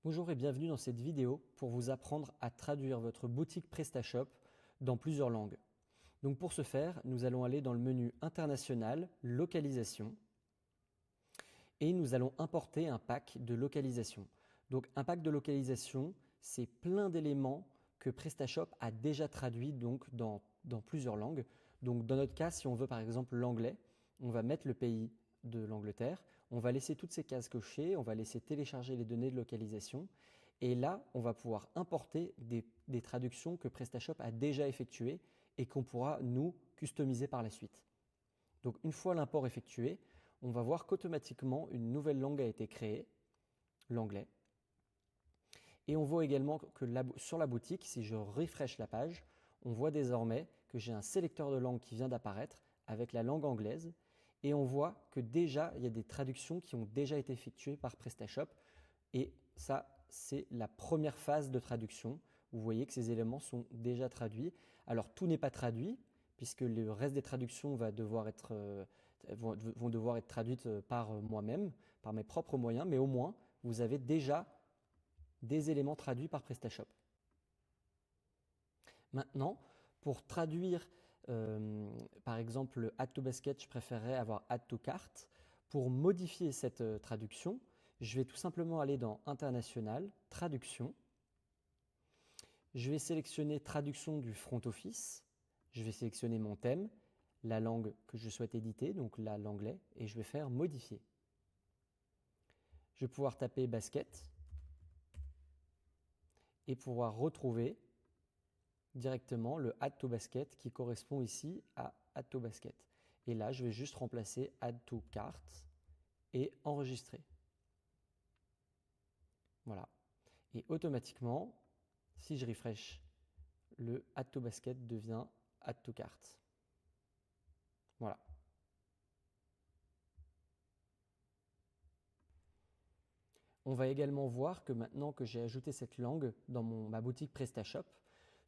Bonjour et bienvenue dans cette vidéo pour vous apprendre à traduire votre boutique PrestaShop dans plusieurs langues. Donc pour ce faire, nous allons aller dans le menu International, Localisation et nous allons importer un pack de localisation. Donc un pack de localisation, c'est plein d'éléments que PrestaShop a déjà traduits dans plusieurs langues. Donc dans notre cas, si on veut par exemple l'anglais, on va mettre le pays de l'Angleterre, on va laisser toutes ces cases cochées, on va laisser télécharger les données de localisation et là, on va pouvoir importer des traductions que PrestaShop a déjà effectuées et qu'on pourra nous customiser par la suite. Donc une fois l'import effectué, on va voir qu'automatiquement une nouvelle langue a été créée, l'anglais. Et on voit également que sur la boutique, si je refresh la page, on voit désormais que j'ai un sélecteur de langue qui vient d'apparaître avec la langue anglaise. Et on voit que déjà, il y a des traductions qui ont déjà été effectuées par PrestaShop. Et ça, c'est la première phase de traduction. Vous voyez que ces éléments sont déjà traduits. Alors, tout n'est pas traduit, puisque le reste des traductions vont devoir être traduites par moi-même, par mes propres moyens. Mais au moins, vous avez déjà des éléments traduits par PrestaShop. Maintenant, pour traduire, par exemple, le Add to Basket, je préférerais avoir Add to Cart. Pour modifier cette traduction, je vais tout simplement aller dans International, Traduction. Je vais sélectionner Traduction du front office. Je vais sélectionner mon thème, la langue que je souhaite éditer, donc là l'anglais, et je vais faire Modifier. Je vais pouvoir taper Basket et pouvoir retrouver directement le Add to Basket qui correspond ici à Add to Basket. Et là, je vais juste remplacer Add to Cart et enregistrer. Voilà. Et automatiquement, si je refresh, le Add to Basket devient Add to Cart. Voilà. On va également voir que maintenant que j'ai ajouté cette langue dans ma boutique PrestaShop,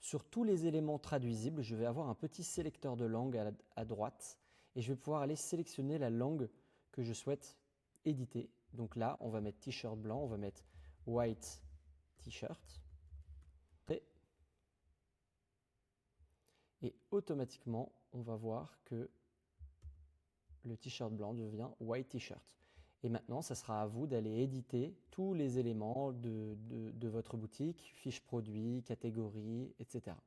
sur tous les éléments traduisibles, je vais avoir un petit sélecteur de langue à droite et je vais pouvoir aller sélectionner la langue que je souhaite éditer. Donc là, on va mettre t-shirt blanc, on va mettre white t-shirt. Et automatiquement, on va voir que le t-shirt blanc devient white t-shirt. Et maintenant, ça sera à vous d'aller éditer tous les éléments de votre boutique, fiches produits, catégories, etc.